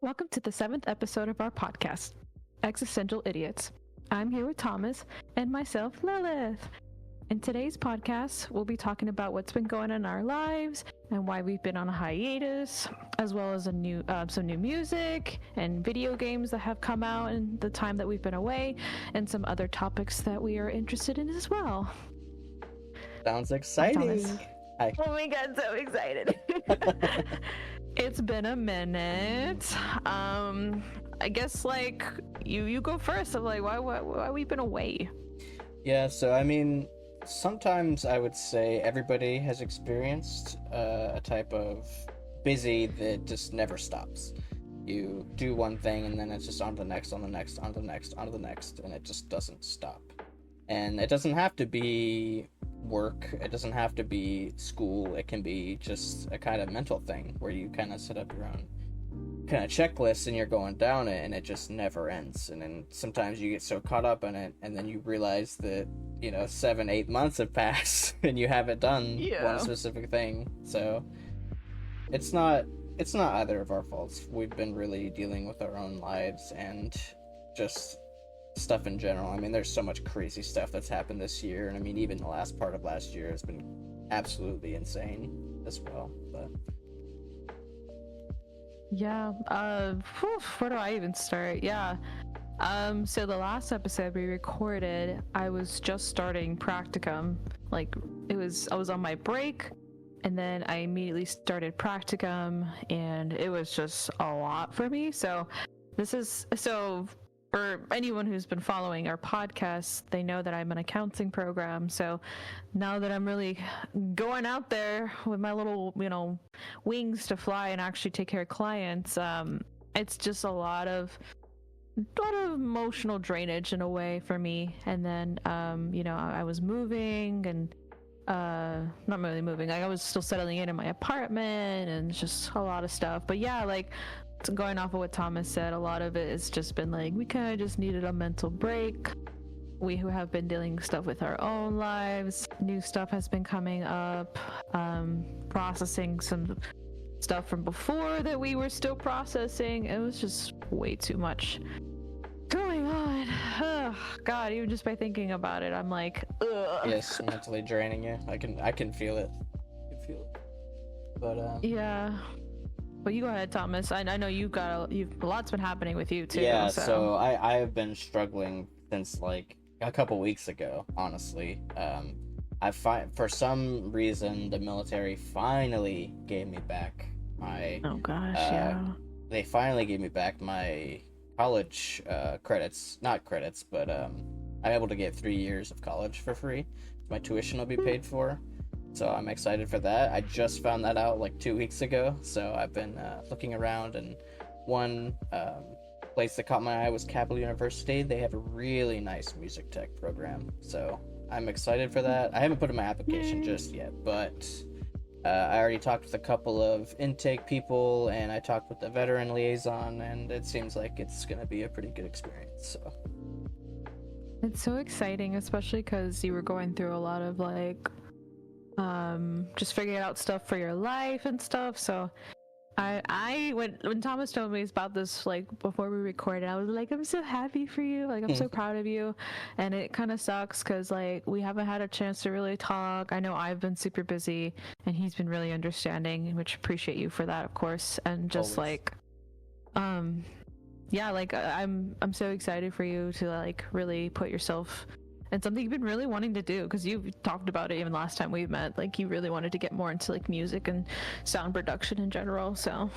Welcome to the 7th episode of our podcast, Existential Idiots. I'm here with Thomas and myself, Lilith. In today's podcast, we'll be talking about what's been going on in our lives and why we've been on a hiatus, as well as some new music and video games that have come out in the time that we've been away, and some other topics that we are interested in as well. Sounds exciting. Hi. Oh my god, so excited. It's been a minute. I guess you go first. I'm like, why we been away? Yeah, so I mean, sometimes I would say everybody has experienced a type of busy that just never stops. You do one thing and then it's just on to the next, on to the next, on to the next, on to the next, and it just doesn't stop. And it doesn't have to be work, it doesn't have to be school, it can be just a kind of mental thing where you kind of set up your own kind of checklist and you're going down it and it just never ends. And then sometimes you get so caught up in it and then you realize that 7-8 months have passed and you haven't done one specific thing. So it's not either of our faults. We've been really dealing with our own lives and just stuff in general. I mean, there's so much crazy stuff that's happened this year, and I mean, even the last part of last year has been absolutely insane as well. But yeah, where do I even start? So the last episode we recorded, I was just starting practicum. I was on my break, and then I immediately started practicum, and it was just a lot for me. So for anyone who's been following our podcast, they know that I'm an accounting program. So now that I'm really going out there with my little, wings to fly and actually take care of clients, it's just a lot of emotional drainage in a way for me. And then, I was moving and not really moving. I was still settling in my apartment and just a lot of stuff. But yeah, going off of what Thomas said, a lot of it has just been we kind of just needed a mental break. We who have been dealing stuff with our own lives, new stuff has been coming up, processing some stuff from before that we were still processing. It was just way too much going on. Oh, God, even just by thinking about it, I'm like, ugh. Yes, mentally draining you. I can feel it. But yeah. But you go ahead, Thomas. I know you've lots been happening with you too. Yeah, so I have been struggling since a couple weeks ago, honestly. For some reason the military finally gave me back my they finally gave me back my college credits. Not credits, but I'm able to get 3 years of college for free. My tuition will be paid for. So I'm excited for that. I just found that out 2 weeks ago. So I've been looking around, and one place that caught my eye was Capital University. They have a really nice music tech program. So I'm excited for that. I haven't put in my application just yet, but I already talked with a couple of intake people, and I talked with the veteran liaison, and it seems like it's going to be a pretty good experience. So it's so exciting, especially because you were going through a lot of just figuring out stuff for your life and stuff. So when Thomas told me about this before we recorded, I was like, I'm so happy for you, I'm so proud of you. And it kind of sucks because we haven't had a chance to really talk. I know I've been super busy and he's been really understanding, which appreciate you for that, of course. And just always. I'm so excited for you to really put yourself and something you've been really wanting to do, because you've talked about it even last time we met. You really wanted to get more into music and sound production in general. So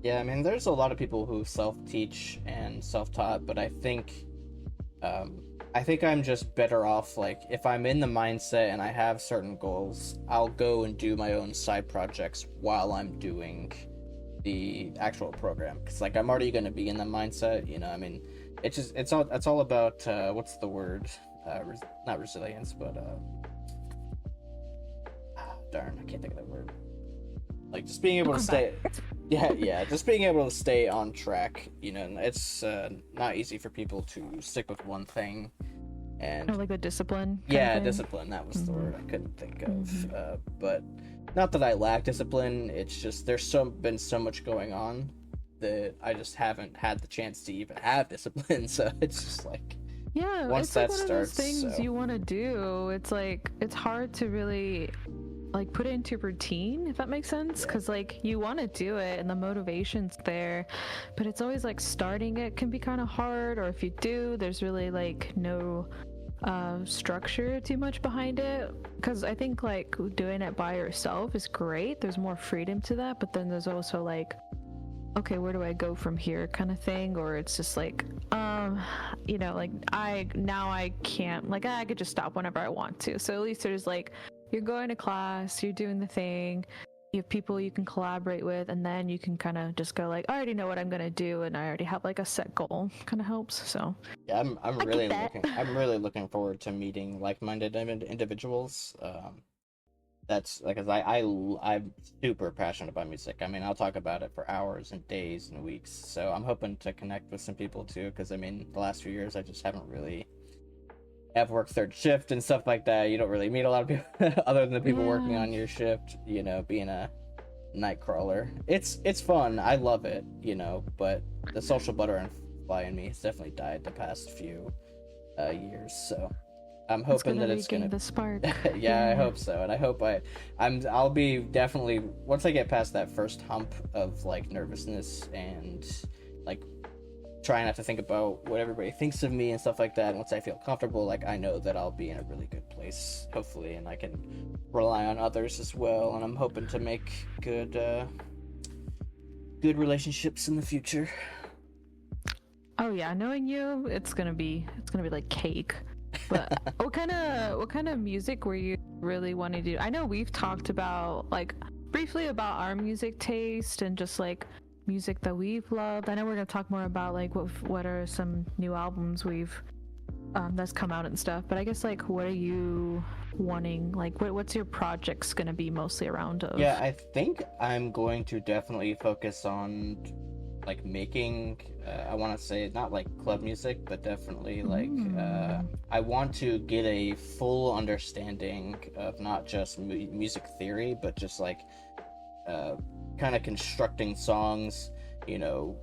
yeah, I mean, there's a lot of people who self-teach and self-taught, but I think I'm just better off if I'm in the mindset and I have certain goals, I'll go and do my own side projects while I'm doing the actual program, because I'm already going to be in the mindset. I mean, it's all about what's the word? Not resilience, but darn, I can't think of that word. Just being able to stay, just being able to stay on track. It's not easy for people to stick with one thing, and the discipline. Discipline. That was the word I couldn't think of. But not that I lack discipline. It's just there's been so much going on that I just haven't had the chance to even have discipline. So it's just like, Yeah, once it's that like one of those starts, things so you want to do. It's like it's hard to really like put it into routine, if that makes sense, yeah. because like you want to do it and the motivation's there, but it's always like starting it can be kind of hard, or if you do, there's really like no structure too much behind it, because I think like doing it by yourself is great, there's more freedom to that, but then there's also like, okay, where do I go from here kind of thing, or it's just like you know, like I can't, like I could just stop whenever I want to, so at least there's like, you're going to class, you're doing the thing, you have people you can collaborate with, and then you can kind of just go like, I already know what I'm gonna do and I already have like a set goal. Kind of helps. So yeah, I'm I get that. I'm really looking forward to meeting like-minded individuals. That's like, 'cause I'm super passionate about music. I mean, I'll talk about it for hours and days and weeks. So I'm hoping to connect with some people too, because I mean, the last few years I just haven't really. I've worked third shift and stuff like that. You don't really meet a lot of people other than the people working Yeah. on your shift. You know, being a night crawler, it's fun. I love it. You know, but the social butterfly in me has definitely died the past few years. So I'm hoping that it's gonna the spark. yeah, I hope so, and I hope I'll be definitely, once I get past that first hump of like nervousness and like trying not to think about what everybody thinks of me and stuff like that. And once I feel comfortable, like I know that I'll be in a really good place, hopefully, and I can rely on others as well. And I'm hoping to make good relationships in the future. Oh yeah, knowing you, it's gonna be like cake. But what kind of music were you really wanting to do? I know we've talked about like briefly about our music taste and just like music that we've loved. I know we're gonna talk more about like what are some new albums we've that's come out and stuff. But I guess like, what are you wanting? Like, what's your projects gonna be mostly around of? Yeah, I think I'm going to definitely focus on like making. I want to say not like club music, but definitely like I want to get a full understanding of not just music theory, but just like kind of constructing songs, you know,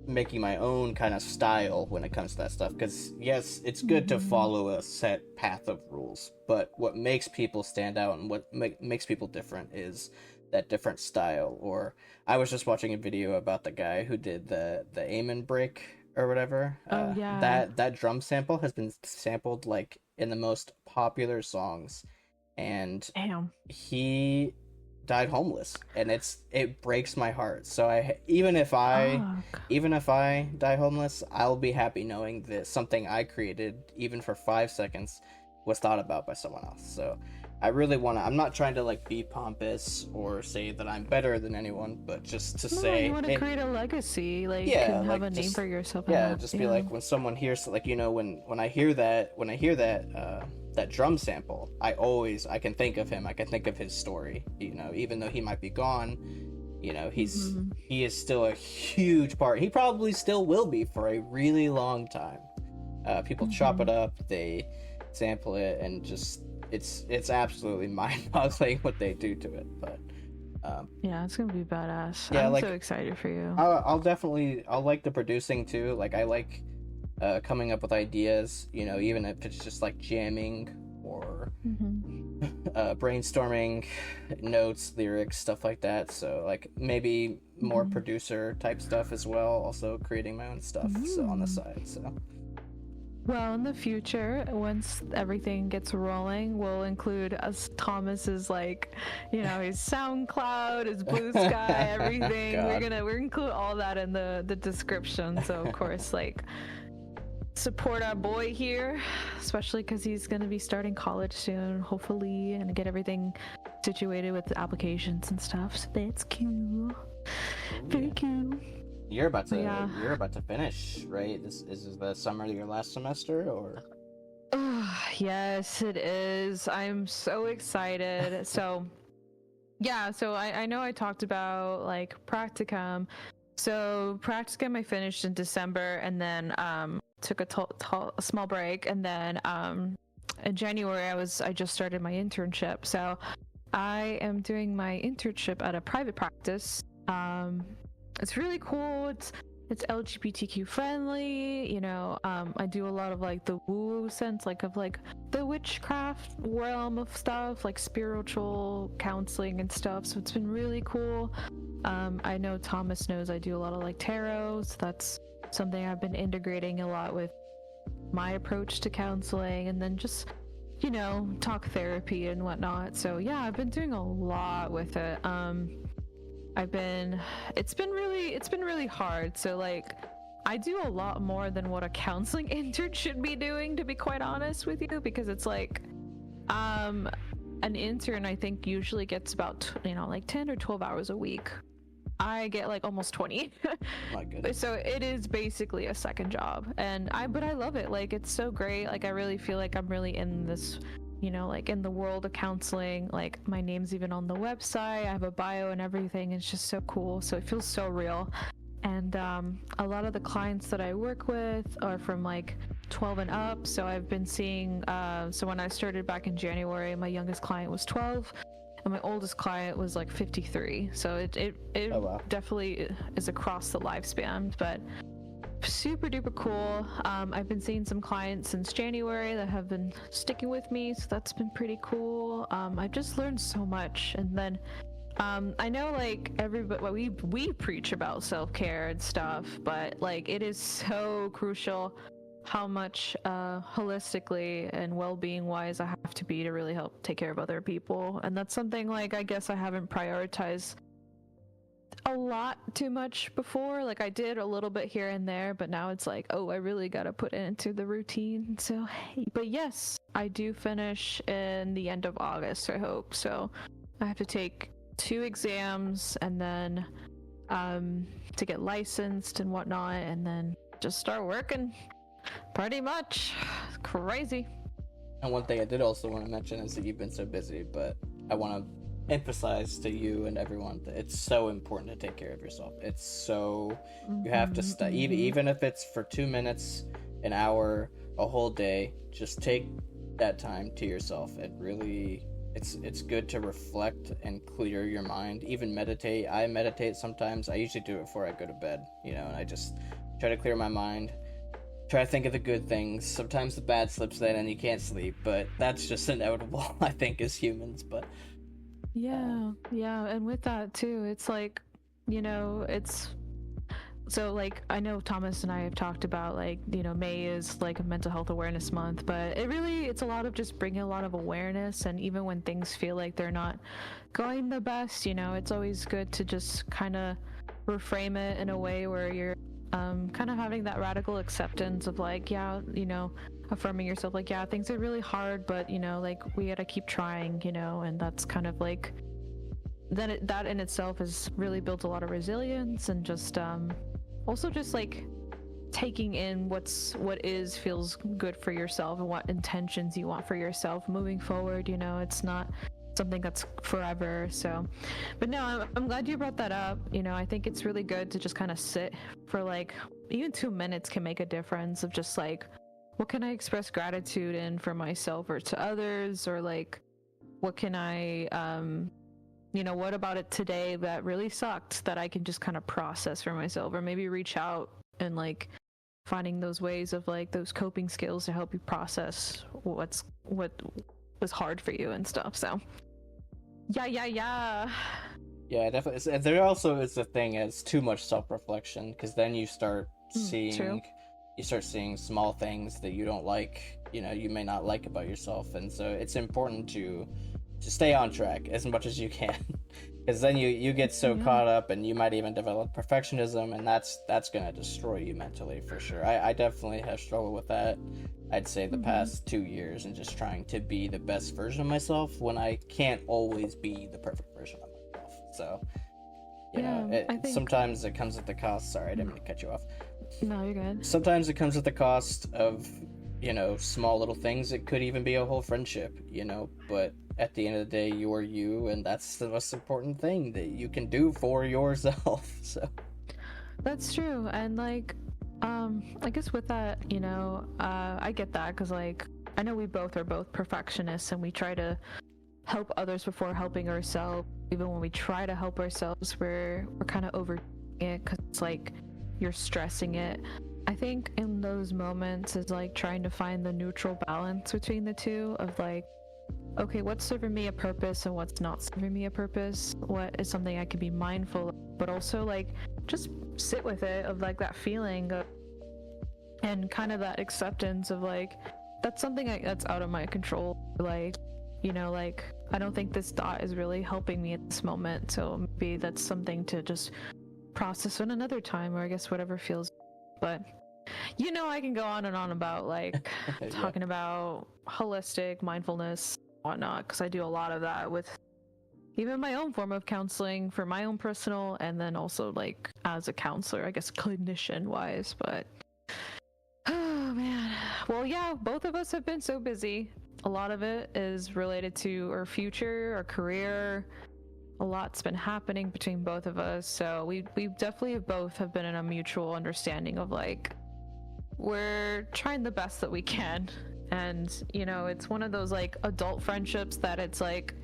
making my own kind of style when it comes to that stuff. Because yes, it's good to follow a set path of rules, but what makes people stand out and what makes people different is that different style. Or I was just watching a video about the guy who did the amen break or whatever. Oh yeah. That drum sample has been sampled like in the most popular songs, and Damn. he died homeless, and it breaks my heart. So even if I die homeless, I'll be happy knowing that something I created, even for 5 seconds, was thought about by someone else. So I really want to, I'm not trying to like be pompous or say that I'm better than anyone, but just to say, you want to hey, create a legacy, like, yeah, and have like a name just, for yourself. yeah, just be like, when someone hears, like, you know, when I hear that that drum sample, I can think of him, I can think of his story, you know, even though he might be gone, you know, he is still a huge part. He probably still will be for a really long time. People chop it up, they sample it, and just it's absolutely mind-boggling what they do to it. But yeah, it's gonna be badass. Yeah, I'm like, so excited for you. I'll like the producing too. Like, I like coming up with ideas, you know, even if it's just like jamming or brainstorming notes, lyrics, stuff like that. So like maybe more producer type stuff as well, also creating my own stuff so on the side. So well, in the future, once everything gets rolling, we'll include us Thomas's, like, you know, his SoundCloud, his Blue Sky, everything. We're include all that in the description. So of course, like, support our boy here, especially because he's gonna be starting college soon, hopefully, and get everything situated with the applications and stuff. So that's cool. Very cool. You're about to finish, right? This is the summer of your last semester, or? Yes, it is. I'm so excited. So yeah, so I know I talked about like practicum. So practicum I finished in December, and then took a small break, and then in January I just started my internship. So I am doing my internship at a private practice. it's really cool. It's LGBTQ friendly, you know. I do a lot of like the woo sense, like of like the witchcraft realm of stuff, like spiritual counseling and stuff. So it's been really cool. I know Thomas knows I do a lot of like tarot, so that's something I've been integrating a lot with my approach to counseling, and then just, you know, talk therapy and whatnot. So yeah, I've been doing a lot with it. It's been really hard. So like, I do a lot more than what a counseling intern should be doing, to be quite honest with you, because it's like, an intern I think usually gets about, you know, like 10 or 12 hours a week. I get like almost 20. My goodness. So it is basically a second job, but I love it. Like, it's so great. Like, I really feel like I'm really in this, you know, like in the world of counseling. Like, my name's even on the website. I have a bio and everything. It's just so cool. So it feels so real. And a lot of the clients that I work with are from like 12 and up. So I've been seeing, so when I started back in January, my youngest client was 12. And my oldest client was like 53. So it Oh, wow. definitely is across the lifespan, but super duper cool. I've been seeing some clients since January that have been sticking with me, so that's been pretty cool. I've just learned so much. And then I know like everybody, we preach about self-care and stuff, but like it is so crucial how much holistically and well-being wise I have to be to really help take care of other people. And that's something like I guess I haven't prioritized a lot too much before. Like, I did a little bit here and there, but now it's like, oh, I really gotta put it into the routine. So but yes, I do finish in the end of August, I hope. So I have to take 2 exams and then to get licensed and whatnot, and then just start working. Pretty much. It's crazy. And one thing I did also want to mention is that you've been so busy, but I want to emphasize to you and everyone that it's so important to take care of yourself. It's so, you have to even if it's for 2 minutes, an hour, a whole day, just take that time to yourself. It really, it's good to reflect and clear your mind. Even meditate. I meditate sometimes. I usually do it before I go to bed, you know, and I just try to clear my mind. Try to think of the good things. Sometimes the bad slips in and you can't sleep, but that's just inevitable, I think, as humans. But yeah, and with that too, it's like, you know, it's so like, I know Thomas and I have talked about, like, you know, May is like a mental health awareness month, but it's a lot of just bringing a lot of awareness. And even when things feel like they're not going the best, you know, it's always good to just kind of reframe it in a way where you're kind of having that radical acceptance of like, yeah, you know, affirming yourself, like, yeah, things are really hard, but, you know, like, we gotta keep trying, you know. And that's kind of like, that in itself has really built a lot of resilience, and just also just like taking in what feels good for yourself and what intentions you want for yourself moving forward. You know, it's not something that's forever. So, but no, I'm glad you brought that up. You know, I think it's really good to just kind of sit for like, even 2 minutes can make a difference of just like, what can I express gratitude in for myself or to others, or like, what can I you know, what about it today that really sucked that I can just kind of process for myself, or maybe reach out and like finding those ways of like those coping skills to help you process what was hard for you and stuff. So yeah, definitely. And there also is the thing as too much self-reflection, because then you start seeing small things that you don't like, you know, you may not like about yourself. And so it's important to stay on track as much as you can, because then you get so caught up, and you might even develop perfectionism, and that's gonna destroy you mentally for sure. I definitely have struggled with that, I'd say, the past 2 years, and just trying to be the best version of myself when I can't always be the perfect version of myself. So, you know, I think sometimes it comes at the cost. Sorry, I didn't mean to cut you off. No, you're good. Sometimes it comes at the cost of, you know, small little things. It could even be a whole friendship, you know, but at the end of the day, you are you, and that's the most important thing that you can do for yourself. So that's true. And like, I guess with that, you know, I get that, because like, I know we both are both perfectionists, and we try to help others before helping ourselves. Even when we try to help ourselves, we're kind of it because it's like you're stressing it. I think in those moments is like trying to find the neutral balance between the two of like, okay, what's serving me a purpose and what's not serving me a purpose? What is something I can be mindful of, but also like just sit with it of like that feeling of, and kind of that acceptance of like, that's something that's out of my control. Like, you know, like I don't think this thought is really helping me at this moment. So maybe that's something to just process on another time, or I guess whatever feels. But you know, I can go on and on about like talking about holistic mindfulness, whatnot, because I do a lot of that with even my own form of counseling for my own personal, and then also like as a counselor, I guess clinician wise. But oh man, well, yeah, both of us have been so busy. A lot of it is related to our future, our career. A lot's been happening between both of us, so we definitely both have been in a mutual understanding of like we're trying the best that we can. And you know, it's one of those like adult friendships that it's like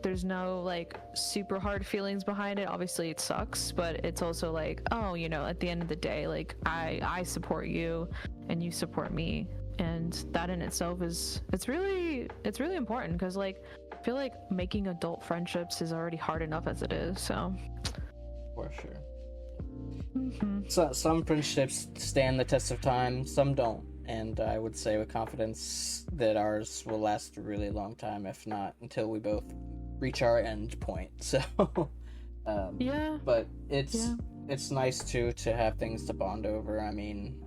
there's no like super hard feelings behind it. Obviously it sucks, but it's also like, oh, you know, at the end of the day, like I support you and you support me, and that in itself is it's really important, because like I feel like making adult friendships is already hard enough as it is. So for sure. So some friendships stand the test of time, some don't, and I would say with confidence that ours will last a really long time, if not until we both reach our end point. So yeah, but it's nice too to have things to bond over. I mean,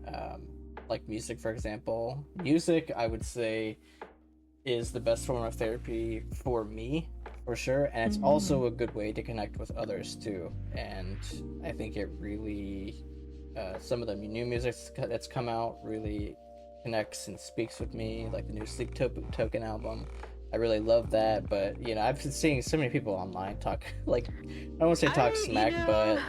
like music, for example. Music, I would say, is the best form of therapy for me, for sure, and it's also a good way to connect with others too. And I think it really some of the new music that's come out really connects and speaks with me, like the new Sleep Token album. I really love that. But you know, I've been seeing so many people online talk like, I don't want to say talk smack, you know, but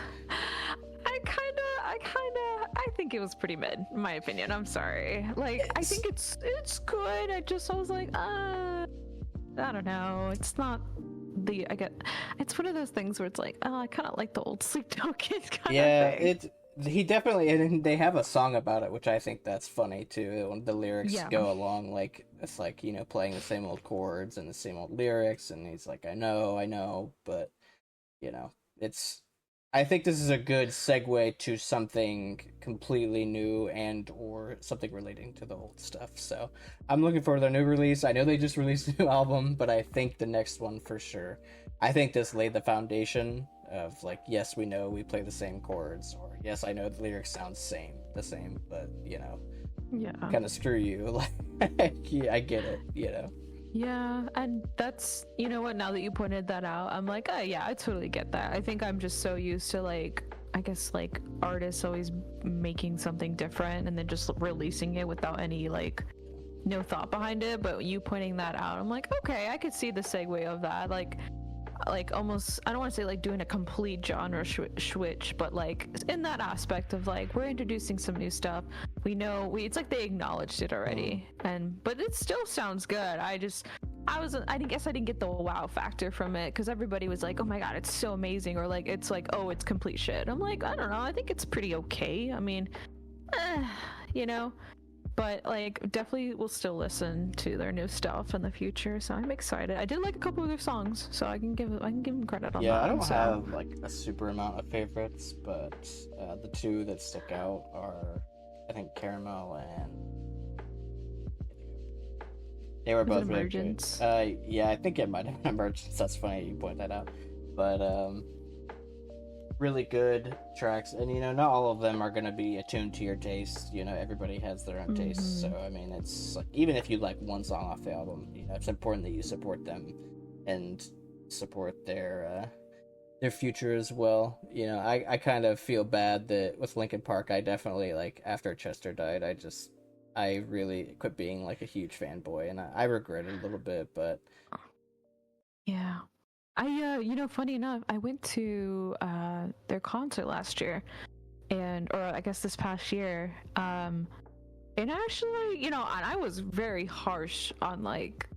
I think it was pretty mid, in my opinion. I'm sorry. Like, I think it's good. I was like, I don't know. It's not it's one of those things where it's like, oh, I kind of like the old Sleep Tokens kind of thing. He definitely, and they have a song about it, which I think that's funny too. When the lyrics go along, like it's like, you know, playing the same old chords and the same old lyrics, and he's like, I know, but you know, I think this is a good segue to something completely new and or something relating to the old stuff. So I'm looking forward to their new release. I know they just released a new album, but I think the next one for sure. I think this laid the foundation of like, yes, we know we play the same chords, or yes, I know the lyrics sound the same, but you know, kind of screw you. Like, yeah, I get it, you know. Yeah, and that's, you know what, now that you pointed that out, I'm like, oh yeah, I totally get that. I think I'm just so used to like, I guess like artists always making something different and then just releasing it without any like no thought behind it. But you pointing that out, I'm like, okay, I could see the segue of that. Like almost, I don't want to say like doing a complete genre switch, but like in that aspect of like, we're introducing some new stuff. We know it's like they acknowledged it already, but it still sounds good. I guess I didn't get the wow factor from it, because everybody was like, oh my god, it's so amazing, or like it's like, oh, it's complete shit. I'm like, I don't know, I think it's pretty okay. I mean, you know, but like definitely will still listen to their new stuff in the future, so I'm excited. I did like a couple of their songs, so I can give them credit on that. Yeah, I don't have like a super amount of favorites, but the two that stick out are, I think, Caramel and they were both really good. Yeah, I think it might have been Emergence. That's funny you point that out, but really good tracks, and you know, not all of them are going to be attuned to your taste. You know, everybody has their own taste, so I mean, it's like, even if you like one song off the album, you know, it's important that you support them and support their future as well. You know, I kind of feel bad that with Linkin Park, I definitely, like, after Chester died, I really quit being like a huge fanboy, and I regret it a little bit, but yeah. You know, funny enough, I went to their concert last year, or I guess this past year, and actually, you know, and I was very harsh on like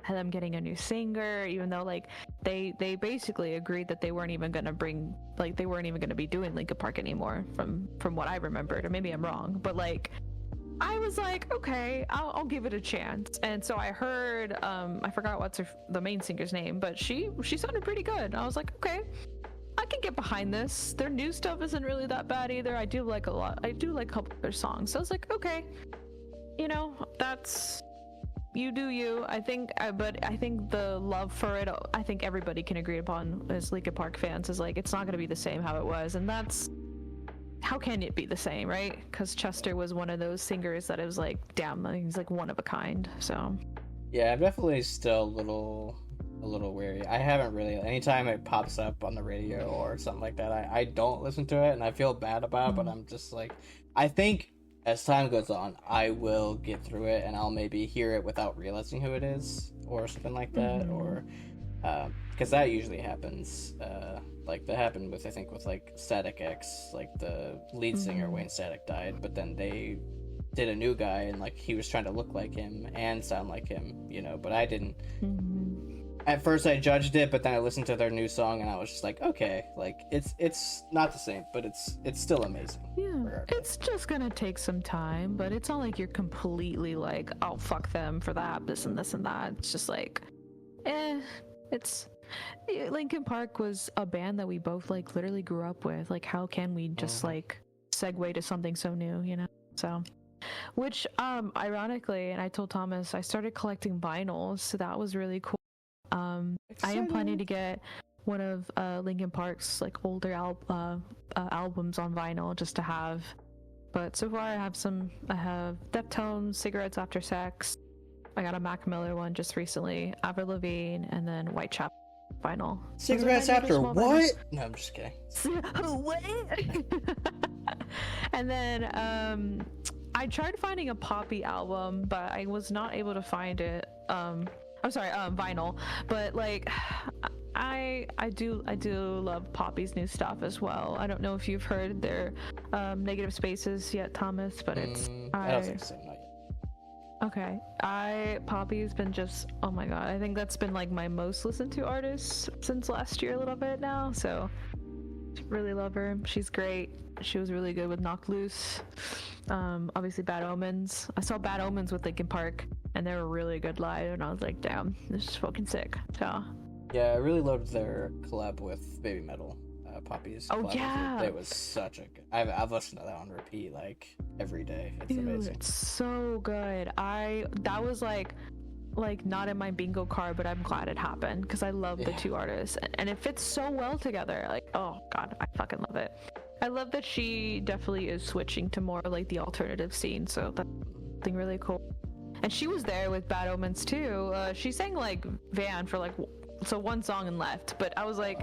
them getting a new singer, even though like they basically agreed that they weren't even going to be doing Linkin Park anymore from what I remembered, or maybe I'm wrong, but like I was like, okay, I'll give it a chance. And so I heard, I forgot what's the main singer's name, but she sounded pretty good. I was like, okay, I can get behind this. Their new stuff isn't really that bad either. I do like a couple of their songs. So I was like, okay, you know, that's, you do you. I think, but I think the love for it, I think everybody can agree upon as Linkin Park fans, is like, it's not going to be the same how it was. And that's, how can it be the same, right? Because Chester was one of those singers that it was like, damn, he's like one of a kind. So yeah, I'm definitely still a little wary. I haven't really, anytime it pops up on the radio or something like that, I don't listen to it, and I feel bad about it, but I'm just like, I think as time goes on, I will get through it, and I'll maybe hear it without realizing who it is or something like that, or because that usually happens. Like that happened with, I think, with like Static X, like the lead singer Wayne Static died, but then they did a new guy, and like he was trying to look like him and sound like him, you know, but I didn't. At first I judged it, but then I listened to their new song and I was just like, okay, like it's not the same, but it's still amazing. Yeah, it's just gonna take some time, but it's not like you're completely like, oh, fuck them for that, this and this and that. It's just like, it's, Linkin Park was a band that we both like literally grew up with. Like, how can we just like segue to something so new, you know? So, which ironically, and I told Thomas, I started collecting vinyls, so that was really cool. I am planning to get one of Linkin Park's like older albums on vinyl just to have. But so far I have Deftones, Cigarettes After Sex. I got a Mac Miller one just recently, Avril Lavigne, and then Whitechapel vinyl. Cigarettes After what? Vinyls. No, I'm just kidding. What? And then I tried finding a Poppy album, but I was not able to find it. I'm sorry, vinyl. But like, I do love Poppy's new stuff as well. I don't know if you've heard their Negative Spaces yet, Thomas, but it's I don't think so, not yet. Okay, Poppy's been just, oh my god, I think that's been like my most listened to artist since last year a little bit now, so really love her. She's great. She was really good with Knocked Loose. Obviously Bad Omens. I saw Bad Omens with Linkin Park, and they were really good live, and I was like, damn, this is fucking sick. So yeah, I really loved their collab with Baby Metal. Poppy's collab. Oh yeah, it was such a good. I've listened to that on repeat like every day. It's dude, amazing. It's so good. That was like not in my bingo card, but I'm glad it happened because I love the two artists, and it fits so well together. Like, oh god, I fucking love it. I love that she definitely is switching to more like the alternative scene, so that's something really cool. And she was there with Bad Omens too. She sang like Van for like one song and left, but I was like,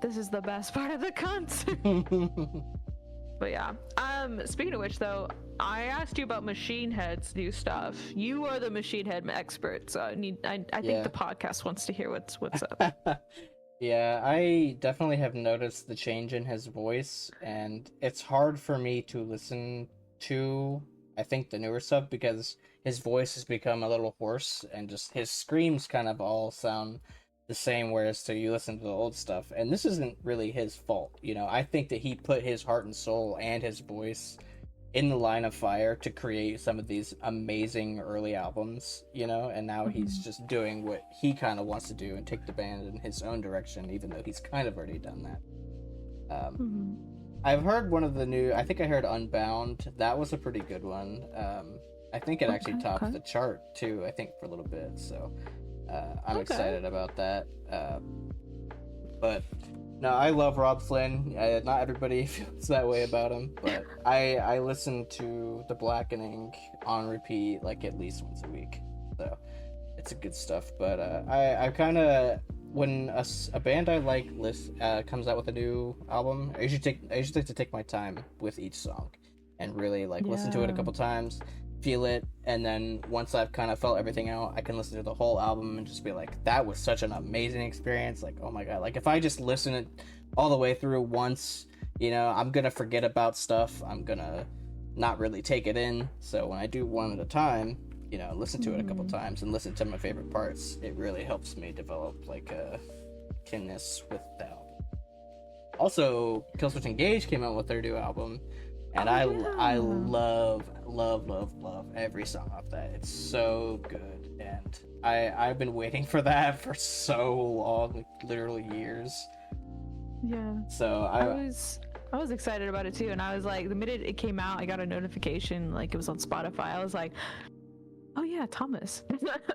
this is the best part of the concert. But yeah, speaking of which though, I asked you about Machine Head's new stuff. You are the Machine Head expert, so I think the podcast wants to hear what's up. Yeah, I definitely have noticed the change in his voice, and it's hard for me to listen to, I think, the newer stuff because his voice has become a little hoarse, and just his screams kind of all sound the same, whereas so you listen to the old stuff, and this isn't really his fault, you know. I think that he put his heart and soul and his voice in the line of fire to create some of these amazing early albums, you know, and now he's just doing what he kind of wants to do and take the band in his own direction, even though he's kind of already done that. I've heard one of the new, I think I heard Unbound. That was a pretty good one. I think it actually topped the chart too, I think, for a little bit, so I'm excited about that. But no, I love Rob Flynn. Not everybody feels that way about him, but I listen to The Blackening on repeat like at least once a week, so it's good stuff. But I kind of, when a band I like comes out with a new album, I usually like to take my time with each song and really listen to it a couple times, feel it, and then once I've kind of felt everything out, I can listen to the whole album and just be like, that was such an amazing experience. Like, oh my god, like if I just listen it all the way through once, you know, I'm gonna forget about stuff, I'm gonna not really take it in. So when I do one at a time, you know, listen to it a couple times and listen to my favorite parts, it really helps me develop like a connectedness with the album. Also, Killswitch Engage came out with their new album, and I love every song off that. It's so good, and I've been waiting for that for so long, like, literally years. Yeah. So I was excited about it too, and I was like, the minute it came out, I got a notification like it was on Spotify. I was like, oh yeah, Thomas,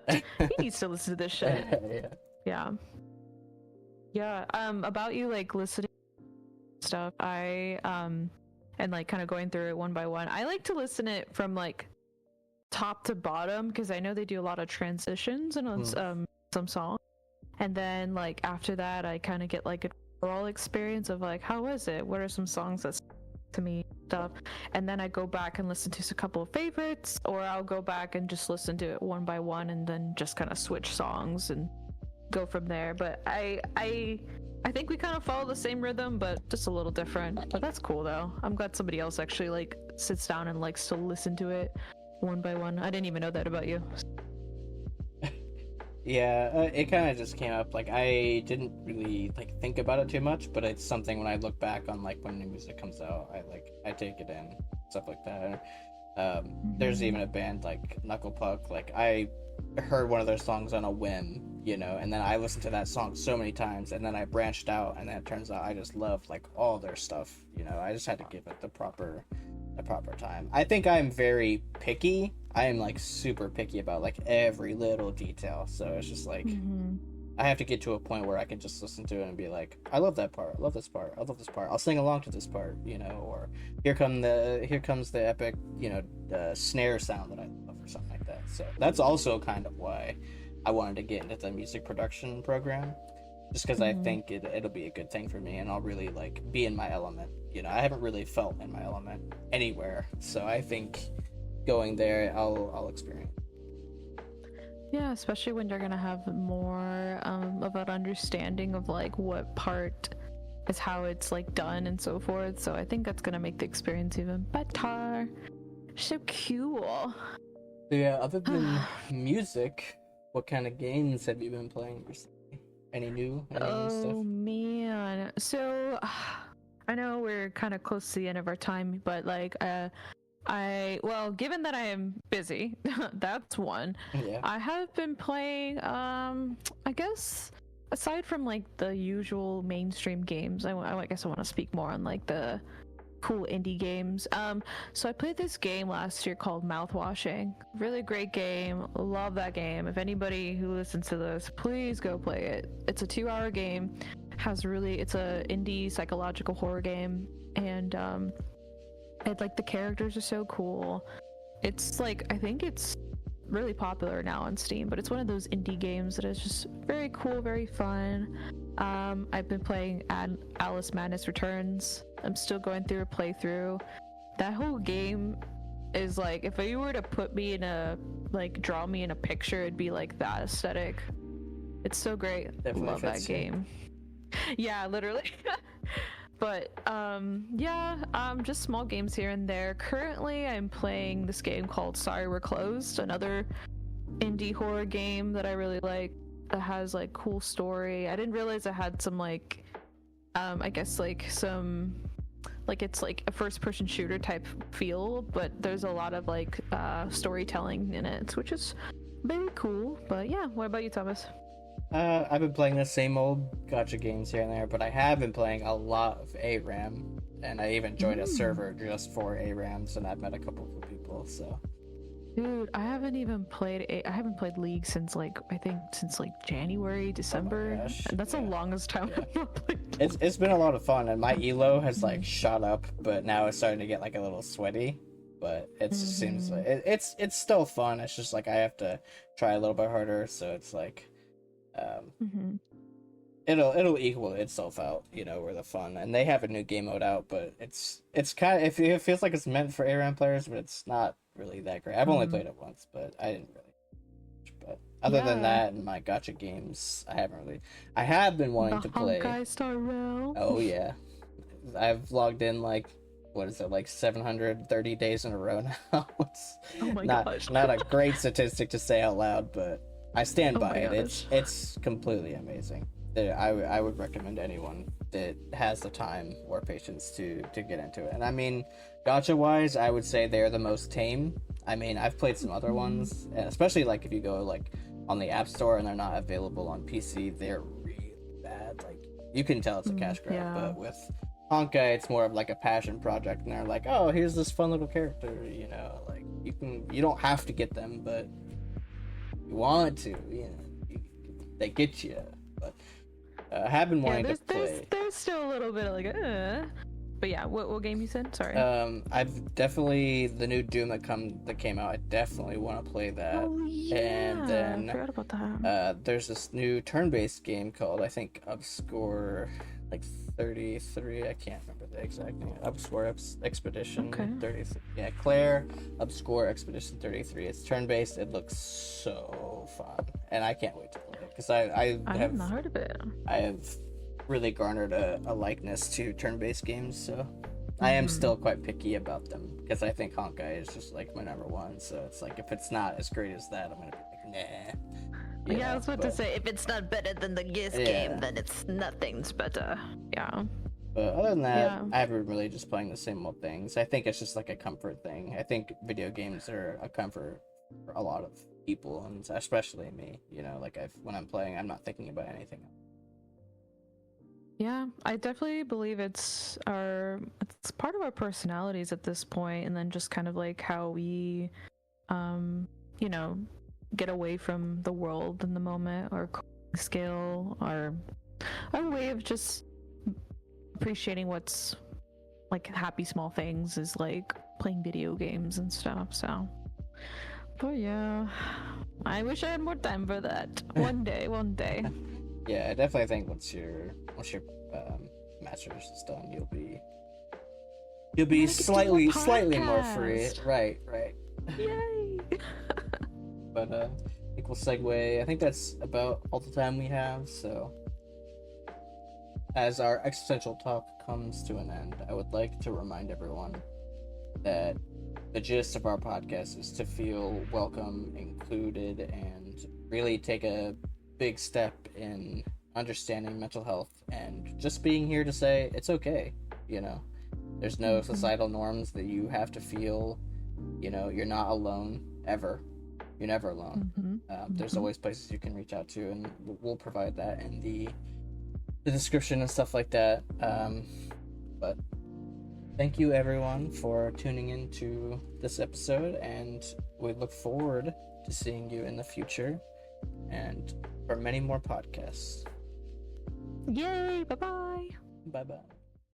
he needs to listen to this shit. Yeah. About you like listening to stuff, I and like kind of going through it one by one. I like to listen it from like top to bottom because I know they do a lot of transitions and some songs, and then like after that, I kind of get like an overall experience of like how was it? What are some songs that to me stuff, and then I go back and listen to a couple of favorites, or I'll go back and just listen to it one by one, and then just kind of switch songs and go from there. But I think we kind of follow the same rhythm, but just a little different. But that's cool though. I'm glad somebody else actually like sits down and likes to listen to it one by one. I didn't even know that about you. Yeah, it kind of just came up. Like, I didn't really like think about it too much, but it's something when I look back on like when new music comes out, I take it in, stuff like that. There's even a band like Knuckle Puck. Like, I heard one of their songs on a whim, you know, and then I listened to that song so many times, and then I branched out, and then it turns out I just love like all their stuff. You know, I just had to give it the proper time. I think I'm very picky. I am like super picky about like every little detail. So it's just like I have to get to a point where I can just listen to it and be like, I love that part. I love this part. I love this part. I'll sing along to this part, you know, or here comes the epic, you know, snare sound that I love or something like that. So that's also kind of why I wanted to get into the music production program. Just because I think it'll be a good thing for me, and I'll really like be in my element. You know, I haven't really felt in my element anywhere, so I think going there, I'll experience. Yeah, especially when you're gonna have more of an understanding of like what part is how it's like done and so forth. So I think that's gonna make the experience even better. So cool. Yeah. Other than music, what kind of games have you been playing recently? Any new stuff? Oh man, so I know we're kind of close to the end of our time, but like given that I am busy, that's one. Yeah. I have been playing I guess aside from like the usual mainstream games, I guess I want to speak more on like the cool indie games. So I played this game last year called Mouthwashing. Really great game. Love that game. If anybody who listens to this, please go play it. It's a 2-hour game. It's a indie psychological horror game, and like the characters are so cool. It's like, I think it's really popular now on Steam, but it's one of those indie games that is just very cool, very fun. I've been playing Alice Madness Returns. I'm still going through a playthrough. That whole game is like, if you were to put me in draw me in a picture, it'd be like that aesthetic. It's so great. Definitely love that game. Yeah, literally. But just small games here and there. Currently I'm playing this game called Sorry We're Closed, another indie horror game that I really like, that has like cool story. I didn't realize it had some like I guess like some like it's like a first person shooter type feel, but there's a lot of like storytelling in it, which is very cool. But yeah, what about you, Thomas? I've been playing the same old gacha games here and there, but I have been playing a lot of ARAM, and I even joined a server just for ARAMs, and I've met a couple of people. So, dude, I haven't played League since like January, December. Oh my gosh, and that's the longest time I've ever played. It's been a lot of fun, and my elo has like shot up, but now it's starting to get like a little sweaty. But it just seems like it's still fun. It's just like I have to try a little bit harder, so it's like. It'll equal itself out, you know, where the fun, and they have a new game mode out, but it's kind of, it feels like it's meant for ARAM players, but it's not really that great. I've only played it once, but I didn't really. But other than that, and my gacha games, I have been wanting to play. Honkai Star Rail. Oh yeah, I've logged in like, what is it, like 730 days in a row now. It's gosh. Not a great statistic to say out loud, but I stand by it. Gosh. It's completely amazing. I would recommend anyone that has the time or patience to get into it. And I mean, gacha wise, I would say they're the most tame. I mean, I've played some other ones, and especially like if you go like on the App Store and they're not available on PC, they're really bad. Like you can tell it's a cash grab. Yeah. But with Honkai, it's more of like a passion project, and they're like, oh, here's this fun little character, like you don't have to get them, but you want to, they get you. But I have been wanting to play. There's still a little bit of like, but yeah, what game you said? Sorry. I've definitely the new Doom that came out. I definitely want to play that. Oh yeah, And then I forgot about that. there's this new turn-based game called, I think, Obscure like 33. I can't remember the exact name. Obscure Expedition 33. Yeah, Claire Obscure Expedition 33. It's turn-based. It looks so fun, and I can't wait to play it because I have not heard of it. I have really garnered a likeness to turn-based games, so I am still quite picky about them because I think Honkai is just like my number one. So it's like if it's not as great as that, I'm gonna be like, nah. I was about to say, if it's not better than the Gears game, then it's nothing's better. Yeah. But other than that, I haven't really just playing the same old things. I think it's just like a comfort thing. I think video games are a comfort for a lot of people, and especially me. Like when I'm playing, I'm not thinking about anything else. Yeah, I definitely believe it's part of our personalities at this point, and then just kind of like how we, get away from the world in the moment, or scale, or our way of just appreciating what's like happy small things is like playing video games and stuff. So, but yeah, I wish I had more time for that. One day. Yeah, I definitely think once your master's is done, you'll be slightly more free. Right. Yay! But I think we'll segue. I think that's about all the time we have. So, as our existential talk comes to an end, I would like to remind everyone that the gist of our podcast is to feel welcome, included, and really take a big step in understanding mental health and just being here to say it's okay. There's no societal norms that you have to feel. You're not alone ever. You're never alone. There's always places you can reach out to, and we'll provide that in the description and stuff like that. But thank you everyone for tuning into this episode, and we look forward to seeing you in the future and for many more podcasts. Yay! Bye-bye! Bye-bye.